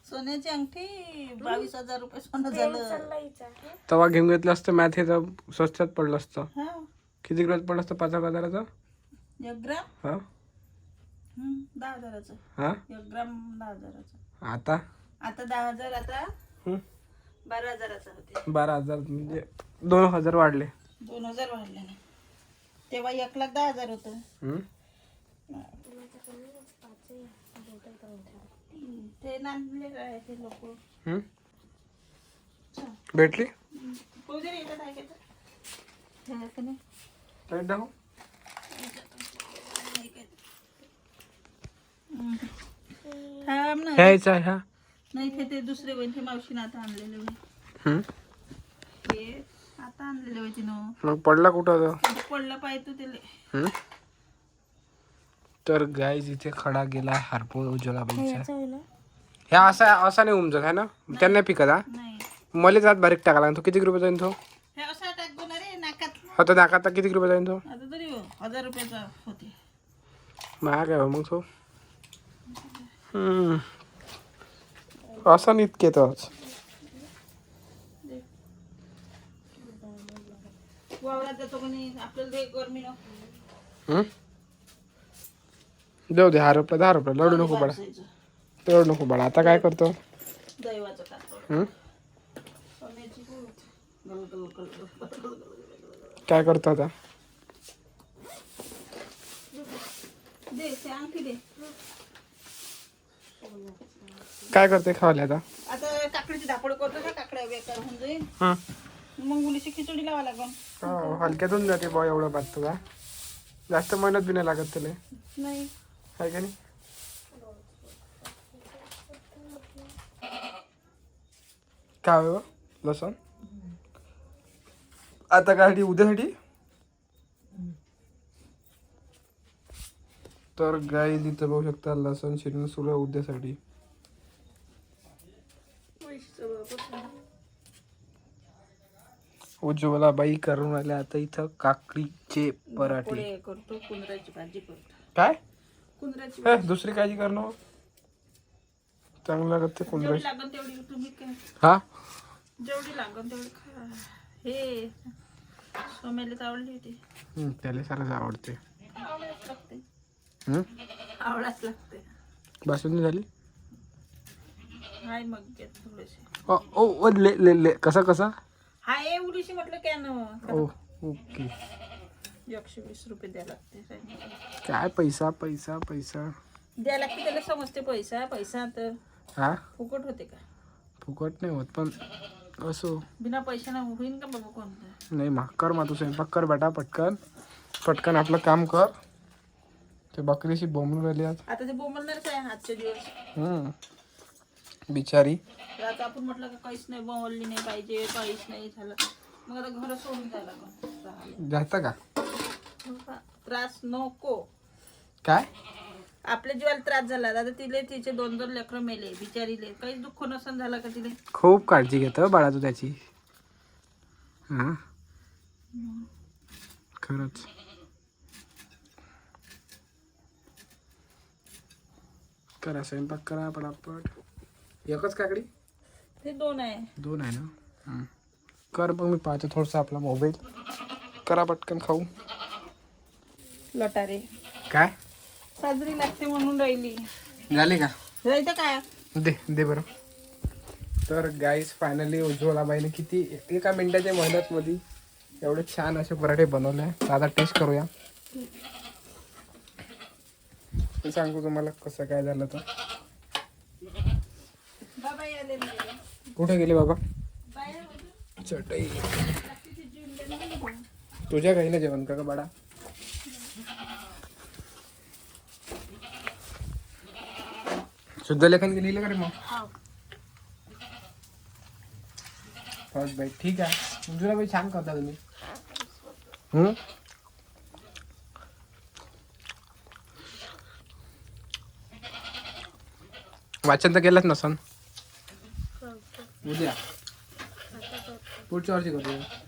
सोन्याची अंगठी 22,000 रुपये सोनं झालं. तेव्हा घेऊन घेतलं असतं मॅथ हे तर स्वस्तात पडलं असतं. हा किती ग्रॅम पडलं असतं 5,000चं? 1 ग्राम हा 10,000चं. हा 1 ग्राम 10,000चं. आता आता 10,000 आता हं? 12,000चं होते. 12,000 म्हणजे 2,000 वाढले. 2,000 वाढले ना. तेव्हा 1,10,000 होतं. हं? ते नांदलेलं आहे ते लोक. हं? भेटली वगैरे येतात ऐकायचं हे का नाही. लाईट दाखव. थांब ना. ह्याचा आहे हा. नाही ते दुसरे वैन ते मावशीनं आता आणलेले वय. हं? ते आता आणलेले वय तिनं. मग पडला कुठं आता? पडलं पाहिजे तू त्याला. हं? तर गाईज इथे खडा गेला हारपून उज्ज्वलाबाईचा. ह्या असा नाही उमजत आहे ना, त्यांना पिकत हा. नाही मला जात बारीक टाकाला तो किती रुपये जाईल तो? हे असा टाकतो ना रे नाकात. हो तर नाकात किती रुपये जाईल तो? आता तरी 1,000 रुपयाचा होते. महाग आहे हो मग तो. असा नाही इतके तोच. वावरात जातो कोणी आपल्याला ते गरमी न. देऊ दे 10 रुपये लढू नको बाळा, तेवढं नको बाळा. आता काय करतो? दैवाचं खातो. हं? सोन्याची गुळ. गल गल गल गल गल गल. काय करतो आता? दे ते अंगठी दे. काय करते खावले आता? आता काकडीची धापड करतो का, काकड्या बेकार होऊन जाईल. हं. मग मुलीची खिचडी लावा लागल. हो हलक्यातून जाते बा एवढं भात तुला. जास्त मेहनत बी नाही लागत त्याला, नाही आहे का नाही? काय हो लसूण आता काय उद्यासाठी? तर गाई तिथं बघू शकता लसूण शिरून सुरू आहे उद्यासाठी. उज्ज्वला बाई करून आल्या आता इथं काकडीचे पराठे. पोळे करतो, कुंदराची भाजी करतो. काय कुंदराची दुसरी काळजी करणं चांगलं लागत ते जेवढी कुंदराची. लागन तेवढी तुम्ही काय हा जेवढी लागन तेवढी खा. हे सोम्याला आवडली होती. त्याला सारच आवडते. आवडाच लागते. हम्म? आवडाच लागते. बासुंदी झाली? हाय मग घेत थोडेसे. ओ ओ ओ, ले ले ले कसा कसा? हाय उडीशी म्हटलं कॅन. O okay. 120 रुपये द्यायला लागते. काय पैसा पैसा पैसा द्यायला लागते त्याला समजते. पैसा पैसा तर हा फुकट होते का? फुकट नाही होत पण असो. बिना पैशानं होईन का बाबा कोणतं? नाही मा कर मा तू स्वयंपाक कर बेटा पटकन पटकन आपलं काम कर. ते बकरीशी बोंबलून राहिली आज. आता ते बोंबलणारच आहे आजचे दिवस. बिचारी. आता आपण म्हटलं का काहीच नाही बोंबलली नाही पाहिजे, काहीच नाही झालं, मग आता घर सोडून जायला लागलं. जातं का? त्रास नको. काय आपल्या जीवाला त्रास झाला आता तिले तिचे 2-2 लेकरं मेले बिचारीले. काहीच दुःख नसन झालं का तिले? खूप काळजी घेतो बाळा तू त्याची. हा खरंच. करा स्वयंपाक करा पटापट. एकच काकडी? ते 2 आहे. 2 आहे ना. कर मग मी पाहतो थोडंसं आपला मोबाईल. करा पटकन खाऊ. लटारे काय साजरी लागते म्हणून राहिली. झाले का? राहायचं काय? दे दे बरं. तर गाईस फायनली उज्ज्वलाबाईने किती एका मिनिटाच्या मेहनत मध्ये एवढे छान असे पराठे बनवले. आता टेस्ट करूया. सांगू तुम्हाला कसं काय झालं तर. बाबा आले नाही. कुठे गेले बाबा? चटई तुझ्या घरी जेवण का बाळा? शुद्ध लेखन लिहिलं का रे मग? बस बाई ठीक आहे. उज्ज्वलाबाई छान करता तुम्ही. वाचन तर केलंच नसन. उद्या पुढच्या वर्षी करूया.